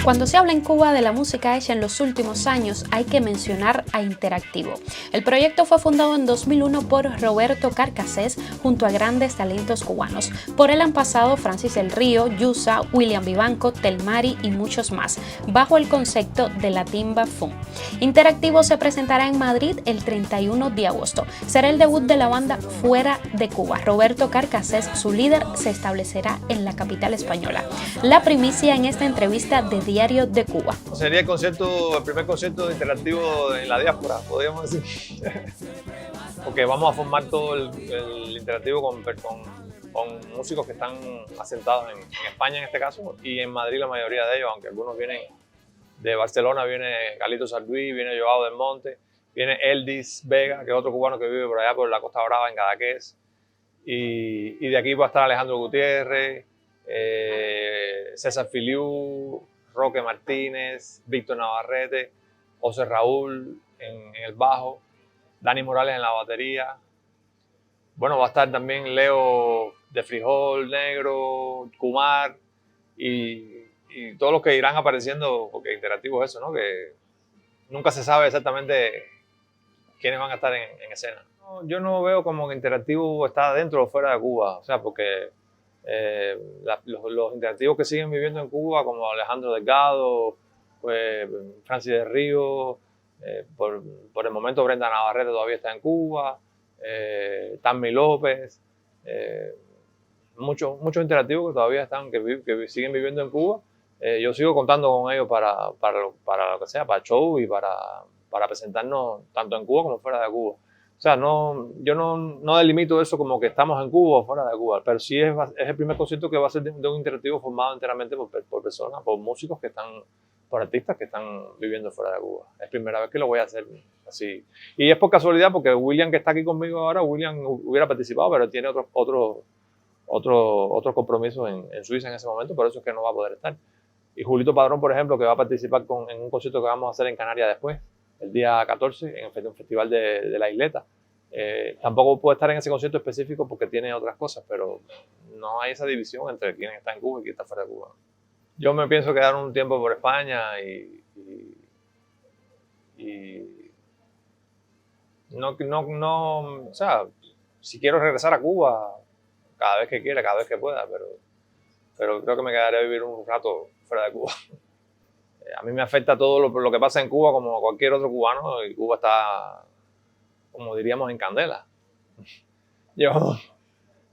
Cuando se habla en Cuba de la música hecha en los últimos años, hay que mencionar a Interactivo. El proyecto fue fundado en 2001 por Roberto Carcassés junto a grandes talentos cubanos. Por él han pasado Francis del Río, Yusa, William Vivanco, Telmari y muchos más, bajo el concepto de la Timba Funk. Interactivo se presentará en Madrid el 31 de agosto. Será el debut de la banda fuera de Cuba. Roberto Carcassés, su líder, se establecerá en la capital española. La primicia en esta entrevista de Diario de Cuba. Sería el primer concierto interactivo en la diáspora, podríamos decir. Porque vamos a formar todo el interactivo con músicos que están asentados en España en este caso y en Madrid la mayoría de ellos, aunque algunos vienen de Barcelona, viene Carlitos Sarduí, viene Joao del Monte, viene Eldis Vega, que es otro cubano que vive por allá por la Costa Brava en Cadaqués, y de aquí va a estar Alejandro Gutiérrez, César Filiu, Roque Martínez, Víctor Navarrete, José Raúl en el bajo, Dani Morales en la batería. Bueno, va a estar también Leo de Frijol Negro, Kumar y todos los que irán apareciendo, porque interactivo es eso, ¿no? Que nunca se sabe exactamente quiénes van a estar en escena. Yo no veo como que interactivo está dentro o fuera de Cuba, o sea, porque los interactivos que siguen viviendo en Cuba, como Alejandro Delgado, pues, Francis del Río, por el momento Brenda Navarrete todavía está en Cuba, Tammy López, muchos interactivos que todavía están, que siguen viviendo en Cuba. Yo sigo contando con ellos para lo que sea, para show y para presentarnos tanto en Cuba como fuera de Cuba. O sea, yo no delimito eso como que estamos en Cuba o fuera de Cuba, pero sí es el primer concierto que va a ser de un interactivo formado enteramente por personas, por músicos por artistas que están viviendo fuera de Cuba. Es primera vez que lo voy a hacer así. Y es por casualidad porque William, que está aquí conmigo ahora, William hubiera participado, pero tiene otros compromisos en Suiza en ese momento, por eso es que no va a poder estar. Y Julito Padrón, por ejemplo, que va a participar en un concierto que vamos a hacer en Canarias después, el día 14, en el Festival de la Isleta. Tampoco puede estar en ese concierto específico porque tiene otras cosas, pero no hay esa división entre quién está en Cuba y quién está fuera de Cuba. Yo me pienso quedar un tiempo por España y o sea, si quiero regresar a Cuba cada vez que quiera, cada vez que pueda, pero creo que me quedaré a vivir un rato fuera de Cuba. A mí me afecta todo lo que pasa en Cuba como a cualquier otro cubano, y Cuba está, como diríamos, en candela. Llevamos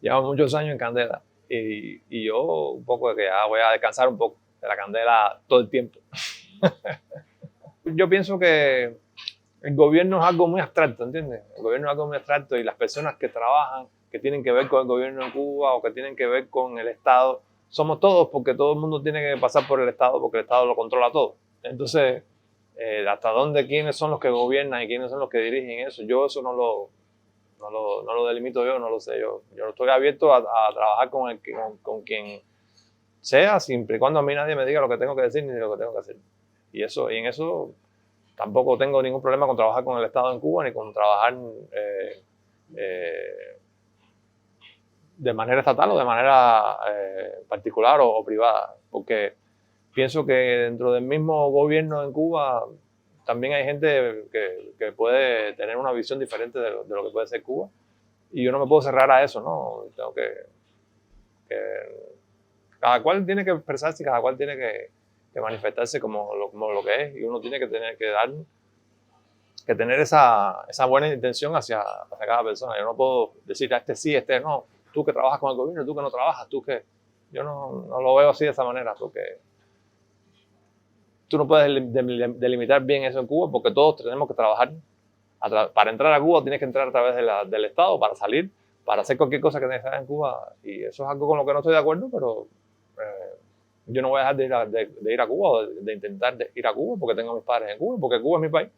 muchos años en candela y yo un poco de que voy a descansar un poco de la candela todo el tiempo. Yo pienso que el gobierno es algo muy abstracto, ¿entiendes? El gobierno es algo muy abstracto y las personas que trabajan, que tienen que ver con el gobierno de Cuba o que tienen que ver con el Estado, somos todos, porque todo el mundo tiene que pasar por el Estado, porque el Estado lo controla todo. Entonces, hasta dónde, quiénes son los que gobiernan y quiénes son los que dirigen eso, yo eso no lo delimito yo, no lo sé. Yo estoy abierto a trabajar con quien sea, siempre y cuando a mí nadie me diga lo que tengo que decir ni lo que tengo que hacer. Y en eso tampoco tengo ningún problema con trabajar con el Estado en Cuba ni con trabajar de manera estatal o de manera particular o privada, porque pienso que dentro del mismo gobierno en Cuba también hay gente que puede tener una visión diferente de lo que puede ser Cuba, y yo no me puedo cerrar a eso, ¿no? Tengo que cada cual tiene que expresarse y cada cual tiene que manifestarse como lo que es, y uno tiene que tener esa buena intención hacia cada persona. Yo no puedo decir a este sí, este no, tú que trabajas con el gobierno, tú que no trabajas, tú que... Yo no lo veo así de esa manera, porque tú no puedes delimitar bien eso en Cuba, porque todos tenemos que trabajar. Para entrar a Cuba tienes que entrar a través del Estado, para salir, para hacer cualquier cosa que necesites en Cuba, y eso es algo con lo que no estoy de acuerdo, pero yo no voy a dejar de ir a Cuba o de intentar ir a Cuba porque tengo a mis padres en Cuba, porque Cuba es mi país.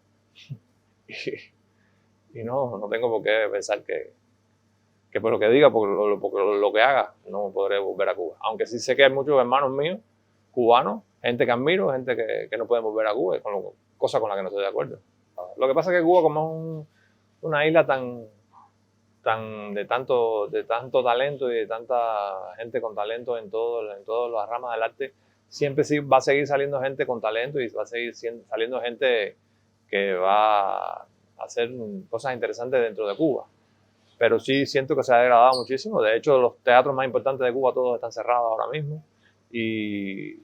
Y no tengo por qué pensar que por lo que diga, por lo que haga, no podré volver a Cuba. Aunque sí sé que hay muchos hermanos míos, cubanos, gente que admiro, gente que no pueden volver a Cuba, cosas con las que no estoy de acuerdo. Lo que pasa es que Cuba, como es una isla tan de tanto talento y de tanta gente con talento en todas las ramas del arte, siempre sí va a seguir saliendo gente con talento y va a seguir saliendo gente que va a hacer cosas interesantes dentro de Cuba. Pero sí siento que se ha degradado muchísimo. De hecho, los teatros más importantes de Cuba todos están cerrados ahora mismo y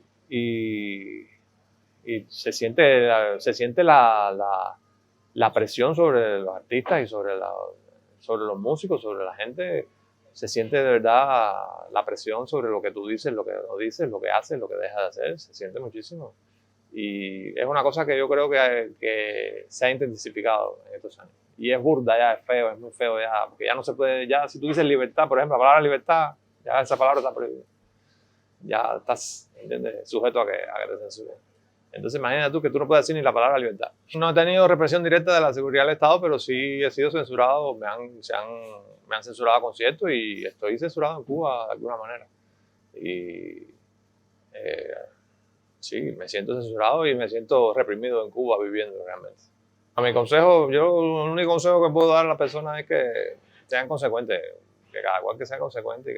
se siente la presión sobre los artistas y sobre los músicos, sobre la gente. Se siente de verdad la presión sobre lo que tú dices, lo que no dices, lo que haces, lo que dejas de hacer. Se siente muchísimo. Y es una cosa que yo creo que se ha intensificado en estos años. Y es burda ya, es feo, es muy feo ya, porque ya no se puede, ya si tú dices libertad, por ejemplo, la palabra libertad, ya esa palabra está prohibida. Ya estás, ¿entiendes?, sujeto a que te censuren. Entonces imagina tú que tú no puedes decir ni la palabra libertad. No he tenido represión directa de la seguridad del Estado, pero sí he sido censurado, me han censurado conciertos y estoy censurado en Cuba de alguna manera. Y sí, me siento censurado y me siento reprimido en Cuba viviendo realmente. A mi consejo, el único consejo que puedo dar a las personas es que sean consecuentes, que cada cual que sea consecuente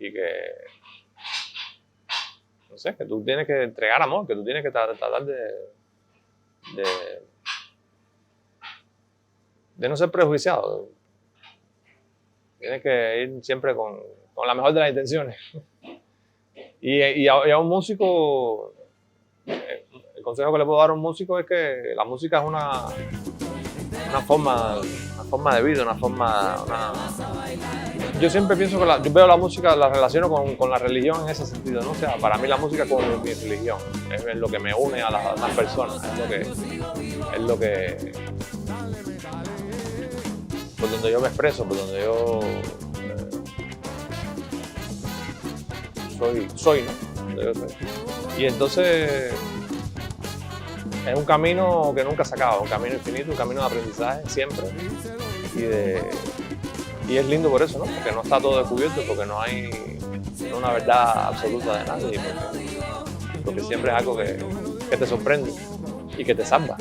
y que no sé, que tú tienes que entregar amor, que tú tienes que tratar de no ser prejuiciado. Tienes que ir siempre con la mejor de las intenciones. Y a un músico, el consejo que le puedo dar a un músico es que la música es una forma de vida, Yo siempre pienso que yo veo la música, la relaciono con la religión en ese sentido, ¿no? O sea, para mí la música es como mi religión, es lo que me une a las personas, es lo que por donde yo me expreso, por donde yo soy, ¿no? Donde yo soy. Y entonces es un camino que nunca se acaba, un camino infinito, un camino de aprendizaje siempre. Y es lindo por eso, ¿no? Porque no está todo descubierto, porque no hay una verdad absoluta de nadie, porque siempre es algo que te sorprende y que te salva.